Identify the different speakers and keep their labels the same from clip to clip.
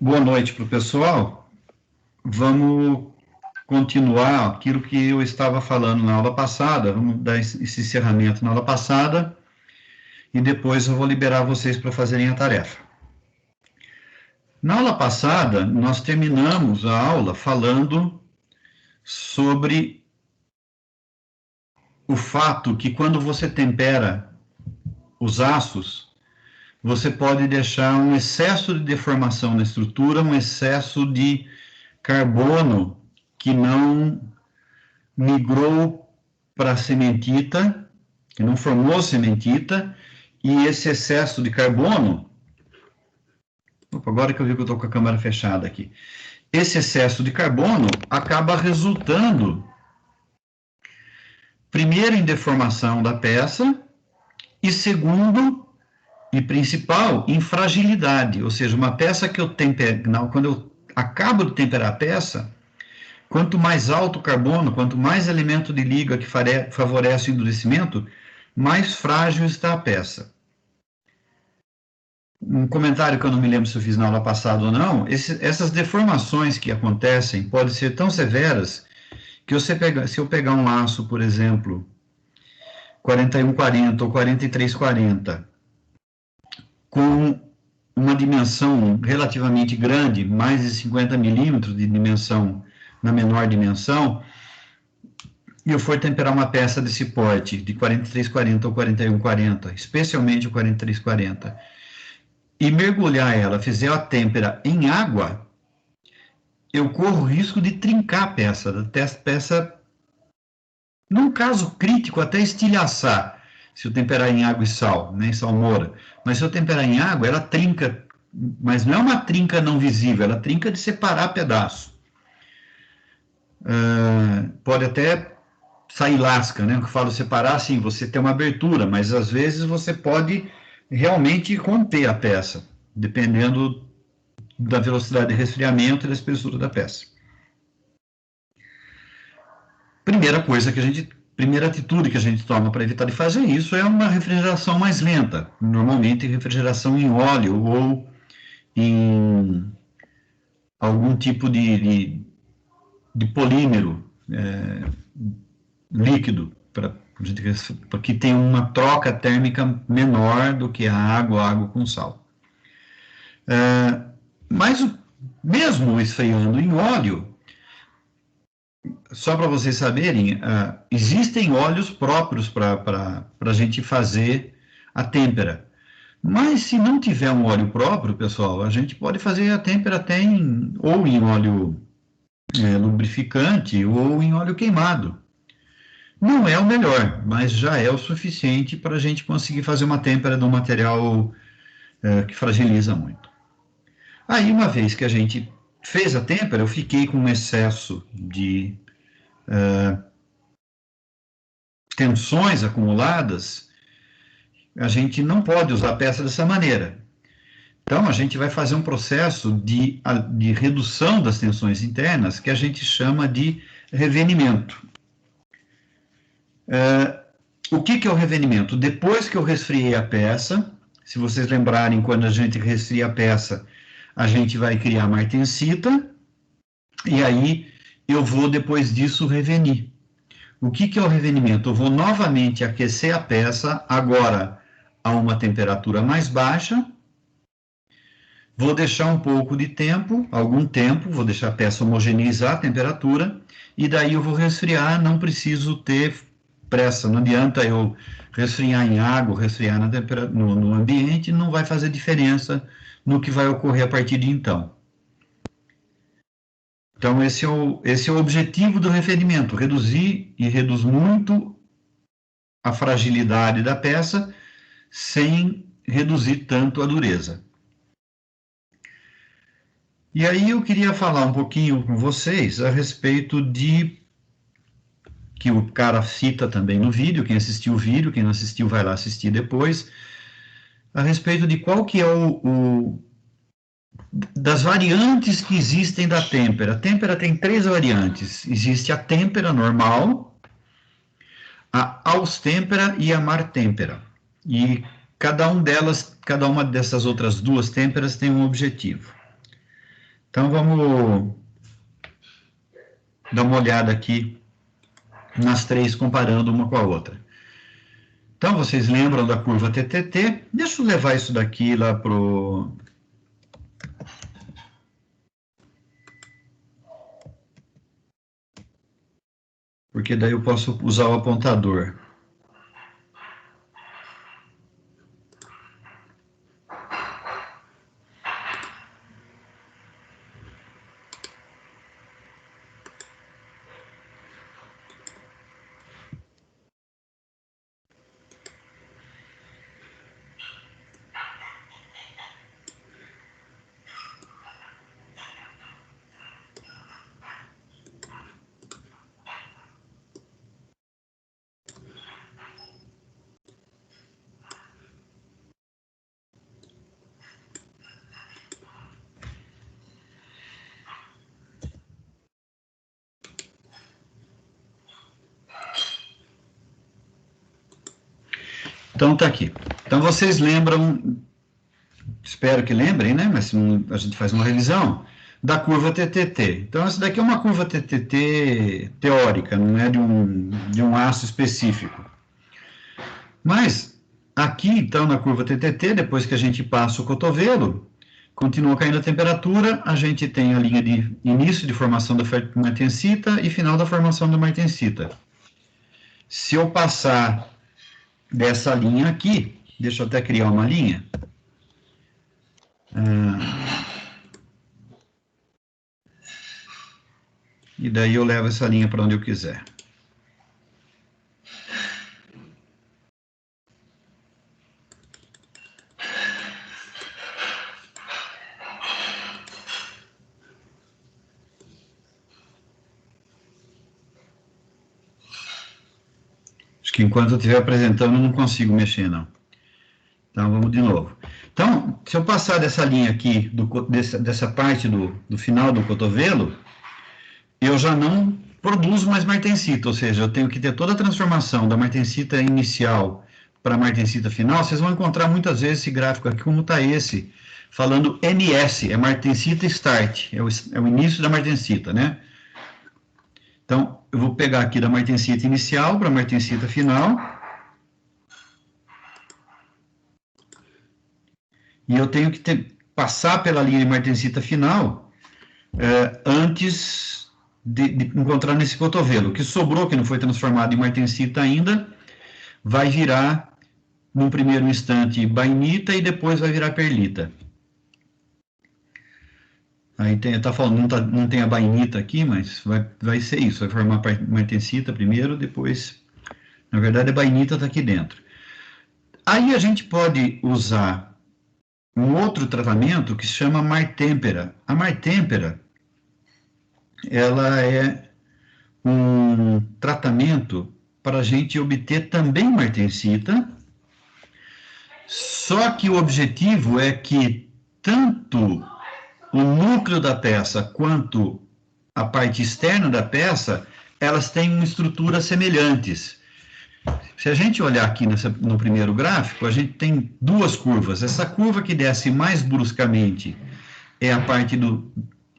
Speaker 1: Boa noite para o pessoal. Vamos continuar aquilo que eu estava falando na aula passada. Vamos dar esse encerramento na aula passada e depois eu vou liberar vocês para fazerem a tarefa. Na aula passada, nós terminamos a aula falando sobre o fato que quando você tempera os aços, você pode deixar um excesso de deformação na estrutura, um excesso de carbono que não migrou para a cementita, que não formou cementita, e esse excesso de carbono, agora que eu vi que eu estou com a câmera fechada aqui, esse excesso de carbono acaba resultando, primeiro, em deformação da peça, e segundo, e principal, em fragilidade, ou seja, uma peça que eu tempero, quando eu acabo de temperar a peça, quanto mais alto o carbono, quanto mais elemento de liga que favorece o endurecimento, mais frágil está a peça. Um comentário que eu não me lembro se eu fiz na aula passada ou não, essas deformações que acontecem podem ser tão severas que se eu pegar um laço, por exemplo, 4140 ou 4340, com uma dimensão relativamente grande, mais de 50 milímetros de dimensão na menor dimensão, e eu for temperar uma peça desse porte, de 4340 ou 4140, especialmente o 4340, e mergulhar ela, fizer a têmpera em água, eu corro o risco de trincar a peça, num caso crítico, até estilhaçar, se eu temperar em água e sal, nem salmoura. Mas se eu temperar em água, ela trinca, mas não é uma trinca não visível, ela trinca de separar pedaço. Pode até sair lasca, né? Eu falo separar, assim, você tem uma abertura, mas às vezes você pode realmente romper a peça, dependendo da velocidade de resfriamento e da espessura da peça. Primeira atitude que a gente toma para evitar de fazer isso é uma refrigeração mais lenta, normalmente refrigeração em óleo ou em algum tipo de polímero líquido, para que tenha uma troca térmica menor do que a água com sal. Mas mesmo esfriando em óleo, só para vocês saberem, existem óleos próprios para a gente fazer a têmpera. Mas se não tiver um óleo próprio, pessoal, a gente pode fazer a têmpera até ou em óleo lubrificante ou em óleo queimado. Não é o melhor, mas já é o suficiente para a gente conseguir fazer uma têmpera de um material que fragiliza muito. Aí, uma vez que a gente fez a têmpera, eu fiquei com um excesso de tensões acumuladas, a gente não pode usar a peça dessa maneira. Então, a gente vai fazer um processo de redução das tensões internas que a gente chama de revenimento. O que é o revenimento? Depois que eu resfriei a peça, se vocês lembrarem, quando a gente resfria a peça, a gente vai criar martensita, e aí eu vou, depois disso, revenir. O que é o revenimento? Eu vou novamente aquecer a peça, agora a uma temperatura mais baixa, vou deixar um pouco de tempo, algum tempo, vou deixar a peça homogeneizar a temperatura, e daí eu vou resfriar, não preciso ter pressa, não adianta eu resfriar em água, resfriar no ambiente, não vai fazer diferença no que vai ocorrer a partir de então. Então, esse é o objetivo do referimento, reduzir e reduz muito a fragilidade da peça sem reduzir tanto a dureza. E aí eu queria falar um pouquinho com vocês a respeito que o cara cita também no vídeo, quem assistiu o vídeo, quem não assistiu vai lá assistir depois, a respeito de qual que é das variantes que existem da têmpera. A têmpera tem 3 variantes. Existe a têmpera normal, a austêmpera e a martêmpera. E cada uma dessas outras 2 têmperas tem um objetivo. Então, vamos dar uma olhada aqui nas três, comparando uma com a outra. Então, vocês lembram da curva TTT? Deixa eu levar isso daqui lá para o... Porque daí eu posso usar o apontador. Então, tá aqui. Então, vocês lembram, espero que lembrem, né? Mas a gente faz uma revisão da curva TTT. Então, essa daqui é uma curva TTT teórica, não é de um aço específico. Mas, aqui, então, na curva TTT, depois que a gente passa o cotovelo, continua caindo a temperatura, a gente tem a linha de início de formação da martensita e final da formação da martensita. Se eu passar dessa linha aqui, deixa eu até criar uma linha. E daí eu levo essa linha para onde eu quiser. Acho que enquanto eu estiver apresentando, eu não consigo mexer, não. Então, vamos de novo. Então, se eu passar dessa linha aqui, dessa parte do final do cotovelo, eu já não produzo mais martensita, ou seja, eu tenho que ter toda a transformação da martensita inicial para a martensita final. Vocês vão encontrar muitas vezes esse gráfico aqui, como está esse, falando MS, é martensita start, é o início da martensita, né? Então, eu vou pegar aqui da martensita inicial para a martensita final. E eu tenho que passar pela linha de martensita final antes de encontrar nesse cotovelo. O que sobrou, que não foi transformado em martensita ainda, vai virar, num primeiro instante, bainita e depois vai virar perlita. Aí tá falando, não tem a bainita aqui, mas vai ser isso, vai formar martensita primeiro, depois, na verdade, a bainita está aqui dentro. Aí a gente pode usar um outro tratamento que se chama martêmpera. A martêmpera, ela é um tratamento para a gente obter também martensita, só que o objetivo é que tanto o núcleo da peça quanto a parte externa da peça, elas têm uma estrutura semelhantes. Se a gente olhar aqui no primeiro gráfico, a gente tem duas curvas. Essa curva que desce mais bruscamente é a parte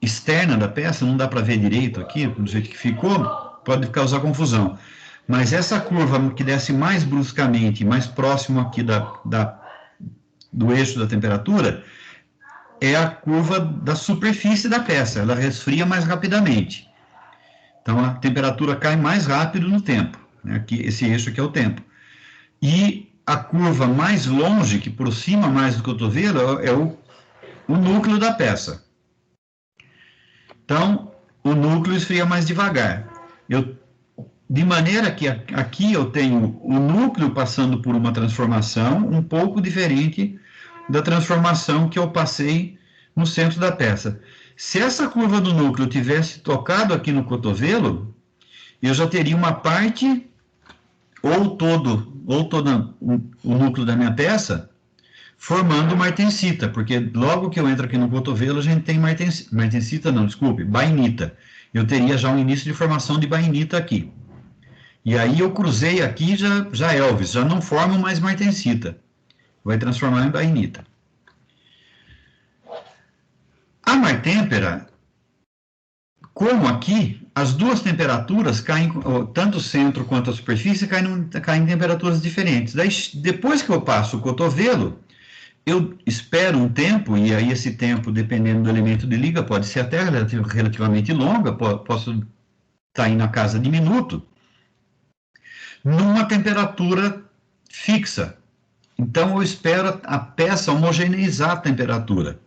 Speaker 1: externa da peça, não dá para ver direito aqui, do jeito que ficou, pode causar confusão. Mas essa curva que desce mais bruscamente, mais próximo aqui do eixo da temperatura, é a curva da superfície da peça, ela resfria mais rapidamente. Então, a temperatura cai mais rápido no tempo. Aqui, esse eixo aqui é o tempo. E a curva mais longe, que aproxima mais do cotovelo, é o núcleo da peça. Então, o núcleo esfria mais devagar. De maneira que aqui eu tenho o núcleo passando por uma transformação um pouco diferente da transformação que eu passei no centro da peça. Se essa curva do núcleo tivesse tocado aqui no cotovelo, eu já teria uma parte, ou todo o núcleo da minha peça, formando martensita, porque logo que eu entro aqui no cotovelo, a gente tem martensita, não, desculpe, bainita. Eu teria já um início de formação de bainita aqui. E aí eu cruzei aqui, já Elvis, já não forma mais martensita. Vai transformar em bainita. A martêmpera, como aqui, as duas temperaturas caem, tanto o centro quanto a superfície caem em temperaturas diferentes. Daí, depois que eu passo o cotovelo, eu espero um tempo, e aí esse tempo, dependendo do elemento de liga, pode ser até relativamente longa, posso estar aí na casa de minuto, numa temperatura fixa. Então, eu espero a peça homogeneizar a temperatura.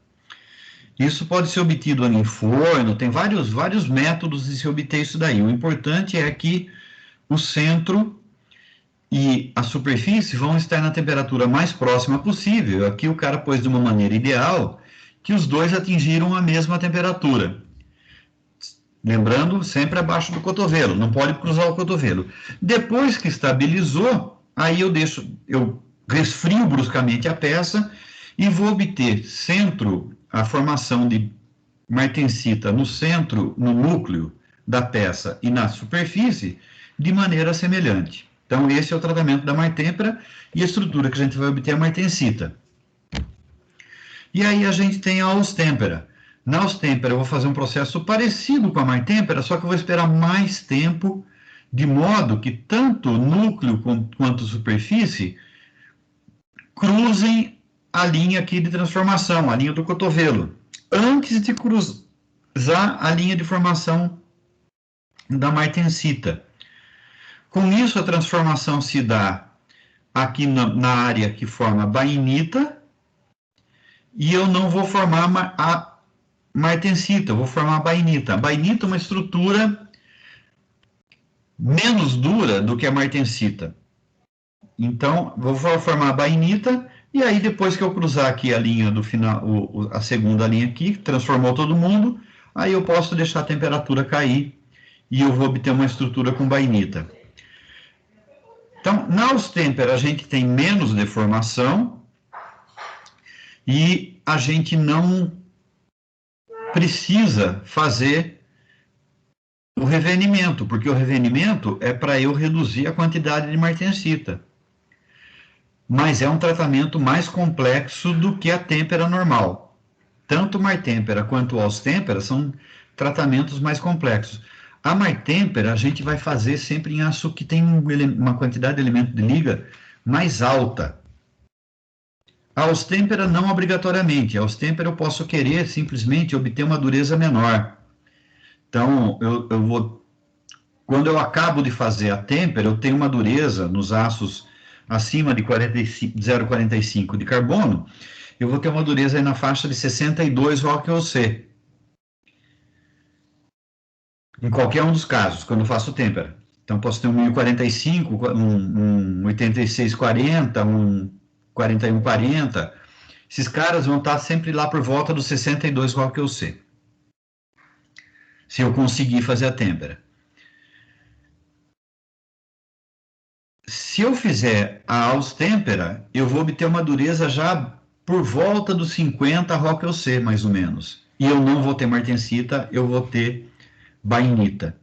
Speaker 1: Isso pode ser obtido em forno, tem vários métodos de se obter isso daí. O importante é que o centro e a superfície vão estar na temperatura mais próxima possível. Aqui o cara pôs de uma maneira ideal que os dois atingiram a mesma temperatura. Lembrando, sempre abaixo do cotovelo, não pode cruzar o cotovelo. Depois que estabilizou, aí eu resfrio bruscamente a peça e vou obter a formação de martensita no centro, no núcleo da peça e na superfície, de maneira semelhante. Então, esse é o tratamento da martêmpera e a estrutura que a gente vai obter é a martensita. E aí a gente tem a austêmpera. Na austêmpera eu vou fazer um processo parecido com a martêmpera, só que eu vou esperar mais tempo, de modo que tanto núcleo quanto superfície cruzem a linha aqui de transformação, a linha do cotovelo, antes de cruzar a linha de formação da martensita. Com isso, a transformação se dá aqui na área que forma bainita, e eu não vou formar a martensita, eu vou formar a bainita. A bainita é uma estrutura menos dura do que a martensita. Então, vou formar a bainita, e aí depois que eu cruzar aqui a linha do final, a segunda linha aqui, transformou todo mundo, aí eu posso deixar a temperatura cair, e eu vou obter uma estrutura com bainita. Então, na austêmpera a gente tem menos deformação, e a gente não precisa fazer o revenimento, porque o revenimento é para eu reduzir a quantidade de martensita. Mas é um tratamento mais complexo do que a têmpera normal. Tanto martêmpera quanto austêmpera são tratamentos mais complexos. A martêmpera a gente vai fazer sempre em aço que tem uma quantidade de elemento de liga mais alta. A austêmpera não obrigatoriamente. A austêmpera eu posso querer simplesmente obter uma dureza menor. Então, quando eu acabo de fazer a têmpera, eu tenho uma dureza nos aços acima de 0,45 de carbono, eu vou ter uma dureza aí na faixa de 62 ROC-C. Em qualquer um dos casos, quando eu faço têmpera. Então, posso ter um 1045, um 8640, um 4140. Esses caras vão estar sempre lá por volta dos 62 ROC-C. Se eu conseguir fazer a têmpera. Se eu fizer a austêmpera, eu vou obter uma dureza já por volta dos 50 ROC-C, mais ou menos. E eu não vou ter martensita, eu vou ter bainita.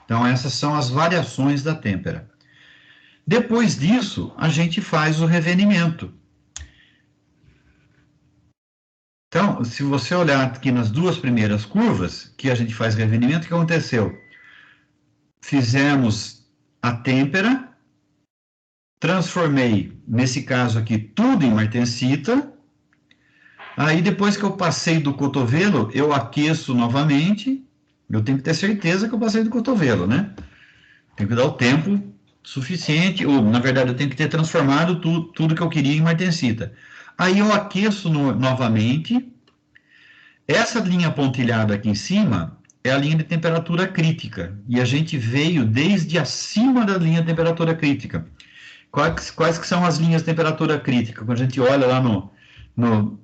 Speaker 1: Então, essas são as variações da têmpera. Depois disso, a gente faz o revenimento. Então, se você olhar aqui nas duas primeiras curvas, que a gente faz revenimento, o que aconteceu? Fizemos a têmpera, transformei, nesse caso aqui, tudo em martensita. Aí, depois que eu passei do cotovelo, eu aqueço novamente. Eu tenho que ter certeza que eu passei do cotovelo, né? Tenho que dar o tempo suficiente, ou, na verdade, eu tenho que ter transformado tudo que eu queria em martensita. Aí eu aqueço novamente. Essa linha pontilhada aqui em cima é a linha de temperatura crítica. E a gente veio desde acima da linha de temperatura crítica. Quais que são as linhas de temperatura crítica? Quando a gente olha lá no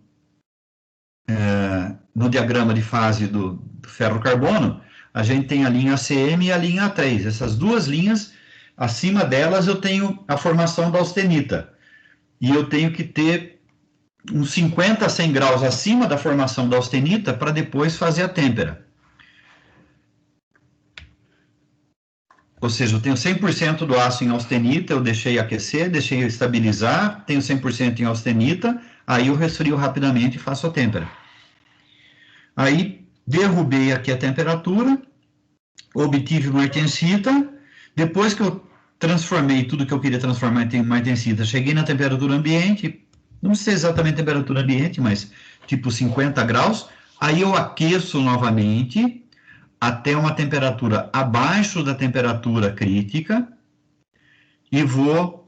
Speaker 1: diagrama de fase do ferro-carbono, a gente tem a linha ACM e a linha A3. Essas duas linhas, acima delas eu tenho a formação da austenita. E eu tenho que ter uns 50 a 100 graus acima da formação da austenita para depois fazer a têmpera. Ou seja, eu tenho 100% do aço em austenita, eu deixei aquecer, deixei estabilizar, tenho 100% em austenita, aí eu resfrio rapidamente e faço a têmpera. Aí, derrubei aqui a temperatura, obtive martensita. Depois que eu transformei tudo que eu queria transformar em martensita, cheguei na temperatura ambiente, não sei exatamente a temperatura ambiente, mas tipo 50 graus. Aí eu aqueço novamente até uma temperatura abaixo da temperatura crítica e vou...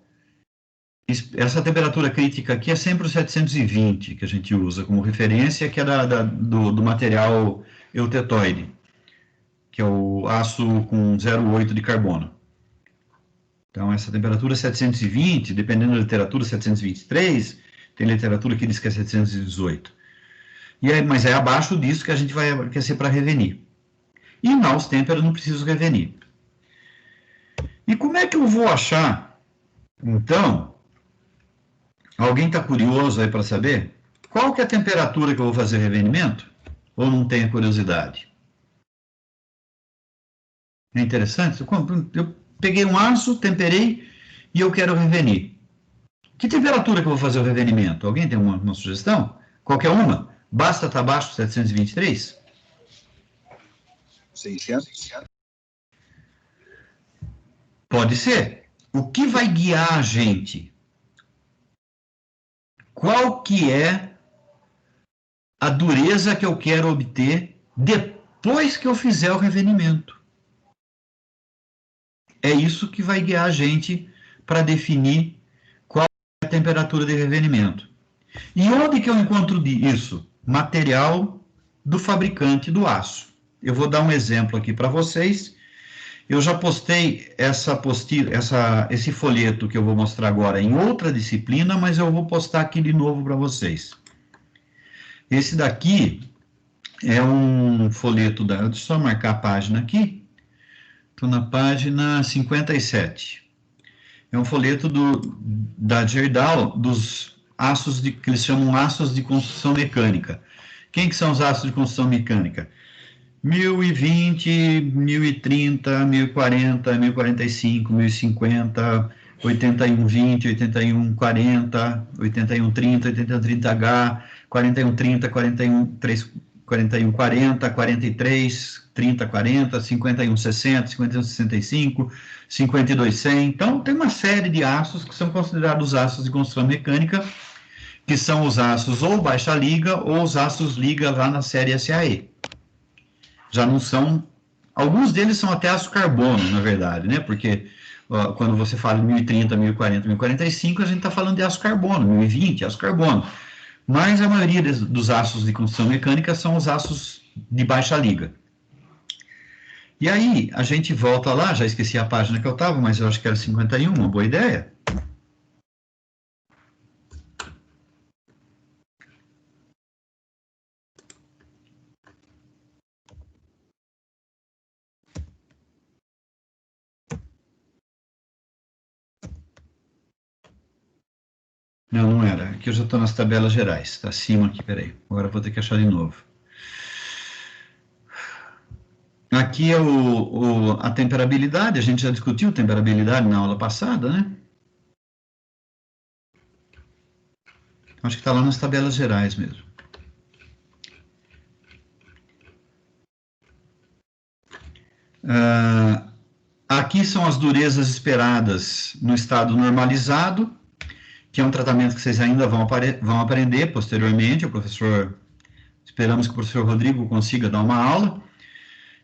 Speaker 1: Essa temperatura crítica aqui é sempre o 720, que a gente usa como referência, que é do material eutetoide, que é o aço com 0,8 de carbono. Então, essa temperatura é 720, dependendo da literatura, 723, tem literatura que diz que é 718. Mas é abaixo disso que a gente vai aquecer para revenir. E na Austemper eu não preciso revenir. E como é que eu vou achar, então, alguém está curioso aí para saber qual que é a temperatura que eu vou fazer revenimento? Ou não tem curiosidade? É interessante? Eu peguei um aço, temperei e eu quero revenir. Que temperatura que eu vou fazer o revenimento? Alguém tem uma sugestão? Qualquer uma? Basta estar abaixo de 723?
Speaker 2: 600.
Speaker 1: Pode ser. O que vai guiar a gente? Qual que é a dureza que eu quero obter depois que eu fizer o revenimento? É isso que vai guiar a gente para definir qual é a temperatura de revenimento. E onde que eu encontro isso? Material do fabricante do aço. Eu vou dar um exemplo aqui para vocês. Eu já postei esse folheto que eu vou mostrar agora em outra disciplina, mas eu vou postar aqui de novo para vocês. Esse daqui é um folheto deixa eu só marcar a página aqui. Estou na página 57. É um folheto da Gerdau, dos aços que eles chamam aços de construção mecânica. Quem que são os aços de construção mecânica? 1020, 1030, 1040, 1045, 1050, 8120, 8140, 8130, 8130H, 4130, 4140, 43, 3040, 5160, 5165, 5200. Então, tem uma série de aços que são considerados aços de construção mecânica, que são os aços ou baixa liga ou os aços liga lá na série SAE. Já não são... Alguns deles são até aço carbono, na verdade, né? Porque quando você fala de 1030, 1040, 1045, a gente está falando de aço carbono, 1020, aço carbono. Mas a maioria dos aços de construção mecânica são os aços de baixa liga. E aí, a gente volta lá, já esqueci a página que eu estava, mas eu acho que era 51, uma boa ideia. Não, não era. Aqui eu já estou nas tabelas gerais. Está acima aqui, peraí. Agora eu vou ter que achar de novo. Aqui é a temperabilidade. A gente já discutiu temperabilidade na aula passada, né? Acho que está lá nas tabelas gerais mesmo. Aqui são as durezas esperadas no estado normalizado, que é um tratamento que vocês ainda vão aprender posteriormente. Esperamos que o professor Rodrigo consiga dar uma aula.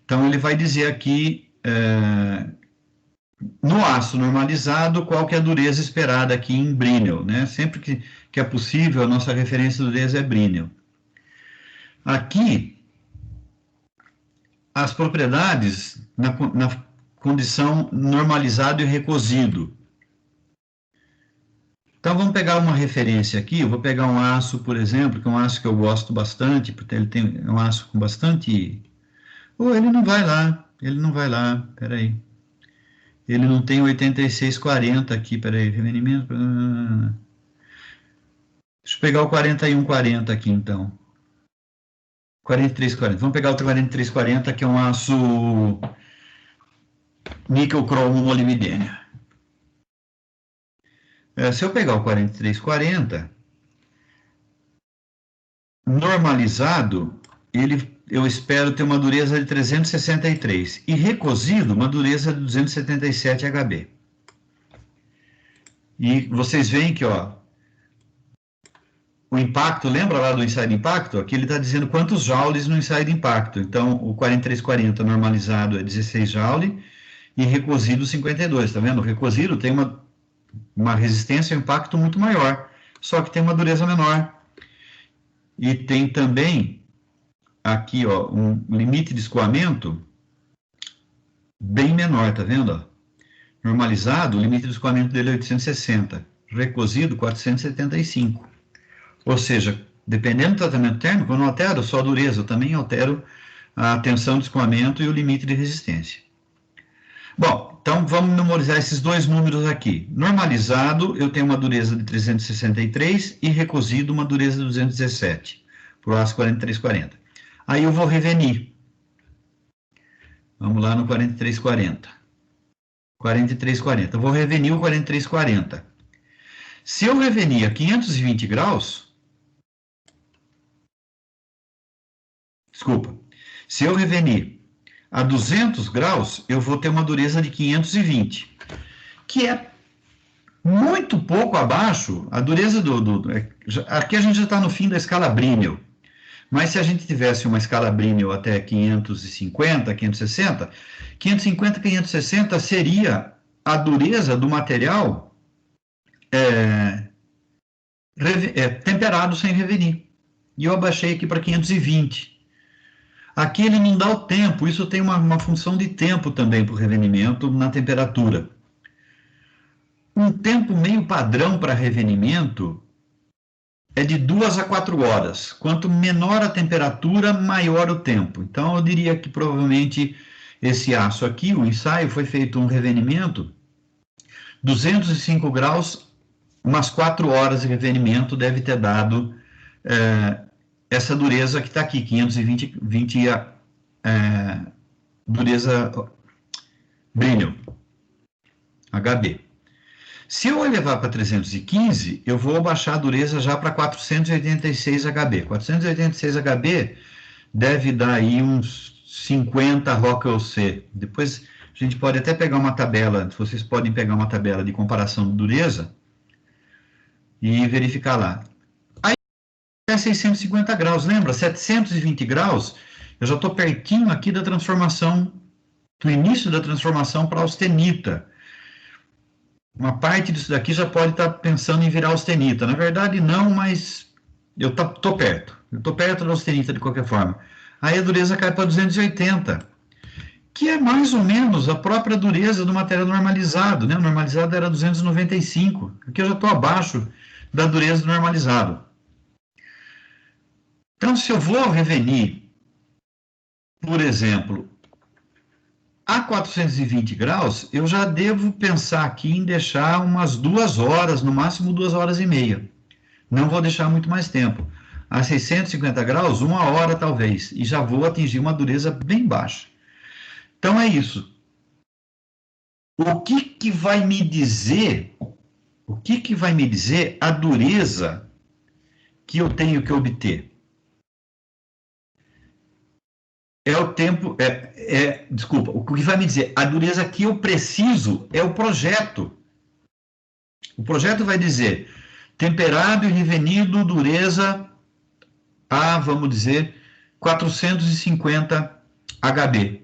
Speaker 1: Então, ele vai dizer aqui, no aço normalizado, qual que é a dureza esperada aqui em Brinell, né? Sempre que é possível, a nossa referência de dureza é Brinell. Aqui, as propriedades na condição normalizado e recosido. Então, vamos pegar uma referência aqui. Eu vou pegar um aço, por exemplo, que é um aço que eu gosto bastante, porque ele tem um aço com bastante... ele não vai lá, peraí. Ele não tem 8640 aqui, peraí, revenimento... Deixa eu pegar o 4140 aqui, então. 4340. Vamos pegar o 4340, que é um aço níquel cromo molibdênio. Se eu pegar o 4340, normalizado, ele eu espero ter uma dureza de 363 e recozido uma dureza de 277 HB. E vocês veem que, ó, o impacto, lembra lá do ensaio de impacto? Aqui ele está dizendo quantos joules no ensaio de impacto. Então, o 4340 normalizado é 16 joule e recozido 52, tá vendo? O recozido tem uma resistência ao impacto muito maior, só que tem uma dureza menor. E tem também aqui, ó, um limite de escoamento bem menor, tá vendo? Normalizado, o limite de escoamento dele é 860, recozido 475. Ou seja, dependendo do tratamento térmico, eu não altero só a dureza, eu também altero a tensão de escoamento e o limite de resistência. Bom, então vamos memorizar esses dois números aqui. Normalizado, eu tenho uma dureza de 363 e recozido uma dureza de 217, para o aço 4340. Aí eu vou revenir. Vamos lá no 4340. 4340. Eu vou revenir o 4340. Se eu revenir a 520 graus, desculpa, se eu revenir a 200 graus, eu vou ter uma dureza de 520, que é muito pouco abaixo, a dureza aqui a gente já está no fim da escala Brinell, mas se a gente tivesse uma escala Brinell até 550, 560, 550, 560 seria a dureza do material temperado sem revenir. E eu abaixei aqui para 520. Aqui ele não dá o tempo, isso tem uma função de tempo também para o revenimento na temperatura. Um tempo meio padrão para revenimento é de 2 a 4 horas. Quanto menor a temperatura, maior o tempo. Então, eu diria que provavelmente esse aço aqui, o ensaio, foi feito um revenimento, 205 graus, umas 4 horas de revenimento deve ter dado essa dureza que está aqui, 520 dureza Brinell, HB. Se eu elevar para 315, eu vou baixar a dureza já para 486 HB. 486 HB deve dar aí uns 50 Rockwell C. Depois a gente pode até pegar uma tabela, vocês podem pegar uma tabela de comparação de dureza e verificar lá. Aí é 650 graus, lembra? 720 graus, eu já estou pertinho aqui da transformação, do início da transformação para austenita. Uma parte disso daqui já pode estar pensando em virar austenita. Na verdade, não, mas eu estou perto. Eu estou perto da austenita de qualquer forma. Aí a dureza cai para 280, que é mais ou menos a própria dureza do material normalizado, né? O normalizado era 295. Aqui eu já estou abaixo da dureza do normalizado. Então, se eu vou revenir, por exemplo, a 420 graus, eu já devo pensar aqui em deixar umas 2 horas, no máximo 2 horas e meia. Não vou deixar muito mais tempo. A 650 graus, 1 hora talvez, e já vou atingir uma dureza bem baixa. Então é isso. O que vai me dizer a dureza que eu tenho que obter? É o tempo, desculpa, o que vai me dizer, a dureza que eu preciso é o projeto. O projeto vai dizer, temperado e revenido, dureza a, vamos dizer, 450 HB.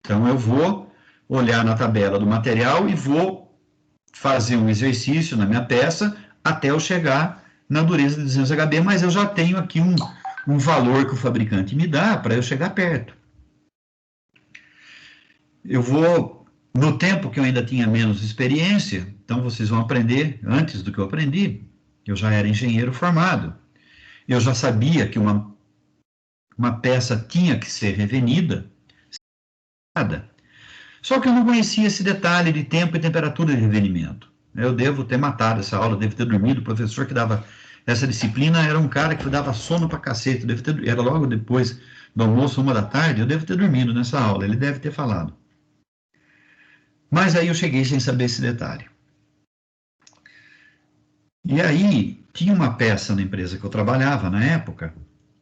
Speaker 1: Então, eu vou olhar na tabela do material e vou fazer um exercício na minha peça até eu chegar na dureza de 200 HB, mas eu já tenho aqui um valor que o fabricante me dá para eu chegar perto. Eu vou, no tempo que eu ainda tinha menos experiência, então vocês vão aprender antes do que eu aprendi, eu já era engenheiro formado, eu já sabia que uma peça tinha que ser revenida, só que eu não conhecia esse detalhe de tempo e temperatura de revenimento. Eu devo ter matado essa aula, devo ter dormido, o professor que dava essa disciplina era um cara que dava sono pra cacete, era logo depois do almoço, 1 da tarde, eu devo ter dormido nessa aula, ele deve ter falado. Mas aí eu cheguei sem saber esse detalhe. E aí, tinha uma peça na empresa que eu trabalhava na época,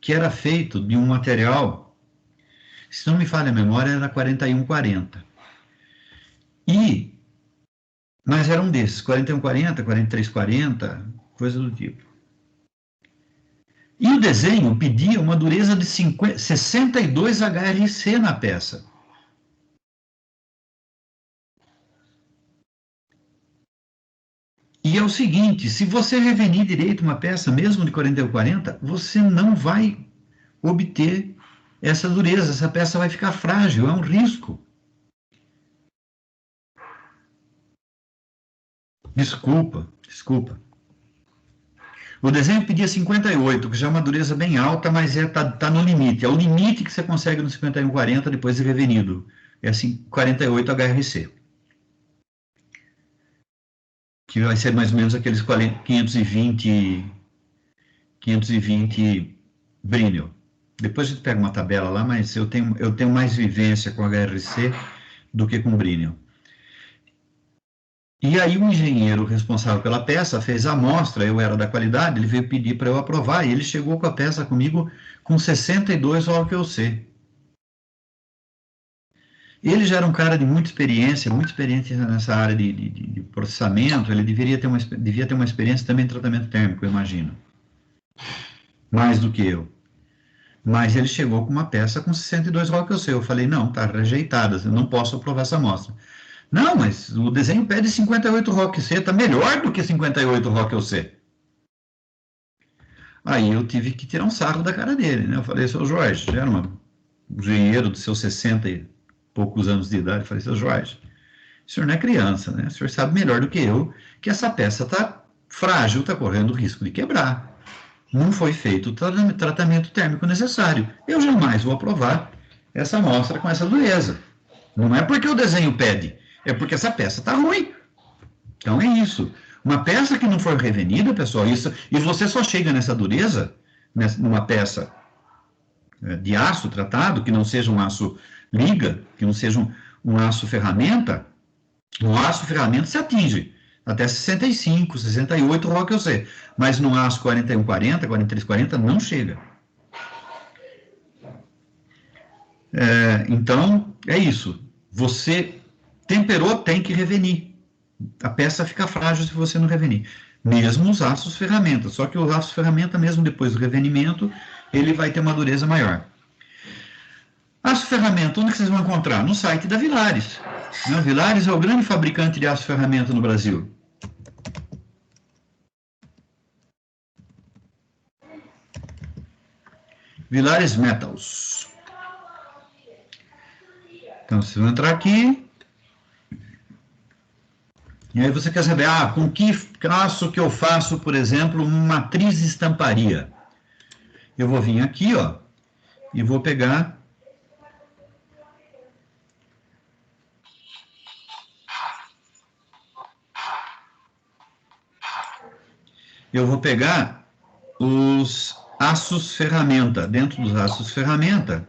Speaker 1: que era feito de um material, se não me falha a memória, era 4140. Mas era um desses, 4140, 4340, coisa do tipo. E o desenho pedia uma dureza de 62 HRC na peça. E é o seguinte, se você revenir direito uma peça, mesmo de 4140, você não vai obter essa dureza, essa peça vai ficar frágil, é um risco. Desculpa. O desenho pedia 58, que já é uma dureza bem alta, mas tá no limite. É o limite que você consegue no 5140 depois de revenido. É assim, 48 HRC. Que vai ser mais ou menos aqueles 520 Brilho. Depois a gente pega uma tabela lá, mas eu tenho mais vivência com HRC do que com Brilho. E aí o engenheiro responsável pela peça fez a amostra, eu era da qualidade, ele veio pedir para eu aprovar, e ele chegou com a peça comigo com 62 OQC. Ele já era um cara de muita experiência nessa área de processamento, ele devia ter uma experiência também em tratamento térmico, eu imagino. Mais do que eu. Mas ele chegou com uma peça com 62 OQC. Eu falei, não, está rejeitada, eu não posso aprovar essa amostra. Não, mas o desenho pede 58 ROC-C, está melhor do que 58 ROC-C. Aí eu tive que tirar um sarro da cara dele, né? Eu falei, seu Jorge, já era um engenheiro dos seus 60 e poucos anos de idade, eu falei, seu Jorge, o senhor não é criança, né? O senhor sabe melhor do que eu que essa peça está frágil, está correndo risco de quebrar. Não foi feito o tratamento térmico necessário. Eu jamais vou aprovar essa amostra com essa dureza. Não é porque o desenho pede, é porque essa peça está ruim. Então é isso. Uma peça que não for revenida, pessoal, isso, e você só chega nessa dureza, numa peça de aço tratado, que não seja um aço liga, que não seja um aço ferramenta, no aço ferramenta se atinge até 65, 68 ROC-C, mas no aço 4140, 4340 não chega. Então, é isso. Você temperou, tem que revenir. A peça fica frágil se você não revenir. Mesmo os aços ferramenta, só que o aço ferramenta, mesmo depois do revenimento, ele vai ter uma dureza maior. Aço ferramenta, onde que vocês vão encontrar? No site da Villares. A Villares é o grande fabricante de aço ferramenta no Brasil. Villares Metals. Então, vocês vão entrar aqui. E aí você quer saber, com que aço que eu faço, por exemplo, uma matriz de estamparia? Eu vou vir aqui, ó, e vou pegar... Eu vou pegar os aços ferramenta. Dentro dos aços ferramenta,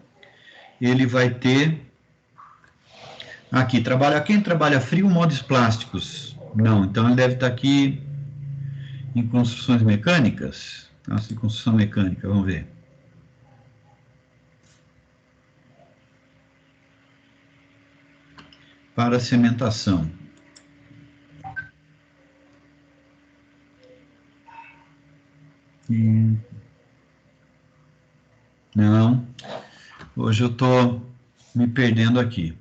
Speaker 1: ele vai ter... Aqui, quem trabalha frio, moldes plásticos? Não, então ele deve estar aqui em construções mecânicas. Nossa, em construção mecânica, vamos ver. Para cimentação. Não, hoje eu estou me perdendo aqui.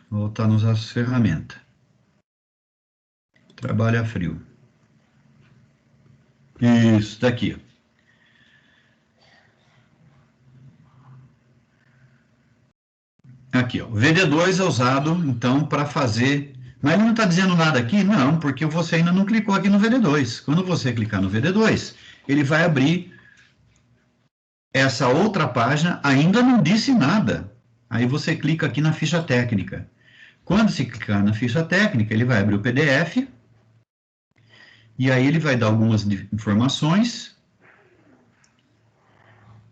Speaker 1: Vou voltar nos aços ferramenta. Trabalha frio. Isso, daqui. Aqui, ó. O VD2 é usado, então, para fazer... Mas ele não está dizendo nada aqui? Não, porque você ainda não clicou aqui no VD2. Quando você clicar no VD2, ele vai abrir essa outra página, ainda não disse nada. Aí você clica aqui na ficha técnica. Quando se clicar na ficha técnica, ele vai abrir o PDF, e aí ele vai dar algumas informações,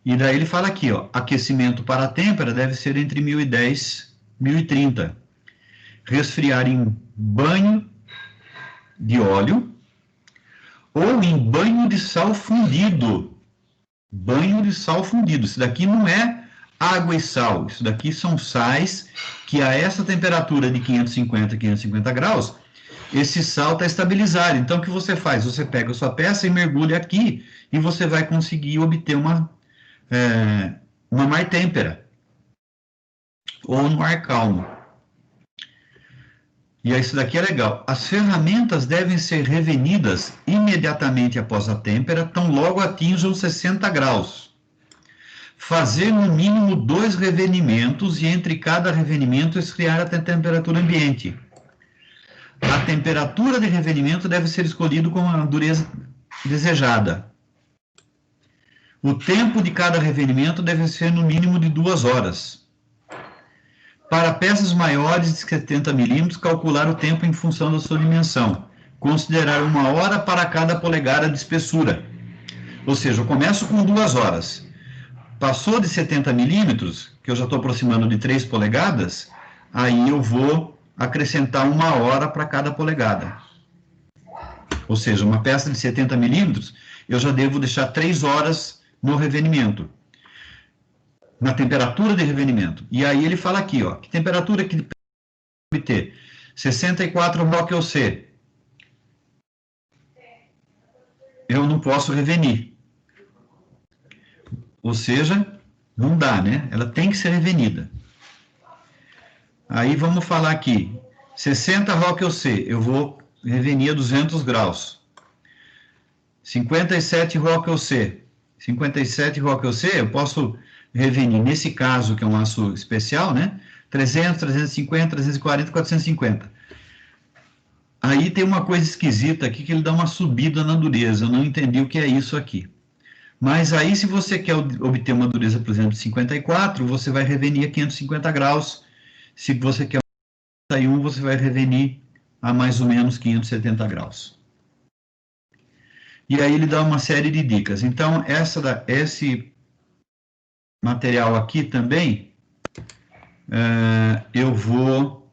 Speaker 1: e daí ele fala aqui, ó, aquecimento para a têmpera deve ser entre 1010 e 1030. Resfriar em banho de óleo, ou em banho de sal fundido. Banho de sal fundido. Isso daqui não é água e sal. Isso daqui são sais que a essa temperatura de 550 graus, esse sal está estabilizado. Então, o que você faz? Você pega a sua peça e mergulha aqui e você vai conseguir obter uma mar têmpera ou no ar calmo. E isso daqui é legal. As ferramentas devem ser revenidas imediatamente após a têmpera, tão logo atinjam 60 graus. Fazer no mínimo 2 revenimentos e entre cada revenimento esfriar até a temperatura ambiente. A temperatura de revenimento deve ser escolhida com a dureza desejada. O tempo de cada revenimento deve ser no mínimo de 2 horas. Para peças maiores de 70 milímetros, calcular o tempo em função da sua dimensão. Considerar 1 hora para cada polegada de espessura. Ou seja, eu começo com 2 horas. Passou de 70 milímetros, que eu já estou aproximando de 3 polegadas, aí eu vou acrescentar 1 hora para cada polegada. Ou seja, uma peça de 70 milímetros, eu já devo deixar 3 horas no revenimento. Na temperatura de revenimento. E aí ele fala aqui, ó, que temperatura que deve ter? 64 ROC-LC. Eu não posso revenir. Ou seja, não dá, né? Ela tem que ser revenida. Aí vamos falar aqui. 60 ROC-LC, eu vou revenir a 200 graus. 57 ROC-LC. 57 ROC-LC, eu posso revenir, nesse caso, que é um aço especial, né? 300, 350, 340, 450. Aí tem uma coisa esquisita aqui, que ele dá uma subida na dureza. Eu não entendi o que é isso aqui. Mas aí, se você quer obter uma dureza, por exemplo, de 54, você vai revenir a 550 graus. Se você quer 51, você vai revenir a mais ou menos 570 graus. E aí ele dá uma série de dicas. Então, esse material aqui também, eu vou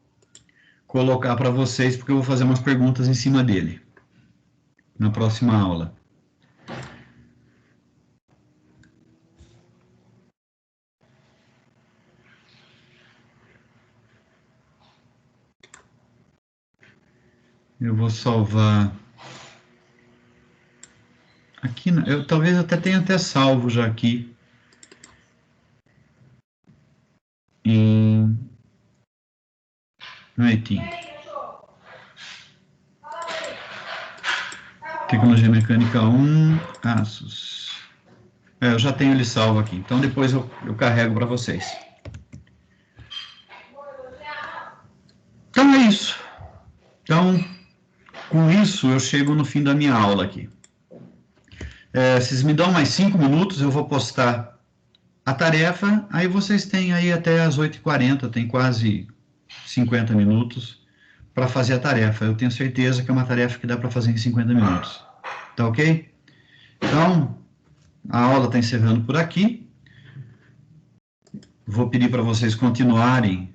Speaker 1: colocar para vocês, porque eu vou fazer umas perguntas em cima dele, na próxima aula. Eu vou salvar aqui, eu talvez até tenha até salvo já aqui no ETIM. Tecnologia Mecânica 1, Asus. Eu já tenho ele salvo aqui, então depois eu carrego para vocês. Então é isso. Então, com isso, eu chego no fim da minha aula aqui. Vocês me dão mais 5 minutos, eu vou postar a tarefa, aí vocês têm aí até as 8h40, tem quase 50 minutos para fazer a tarefa. Eu tenho certeza que é uma tarefa que dá para fazer em 50 minutos. Tá ok? Então, a aula está encerrando por aqui. Vou pedir para vocês continuarem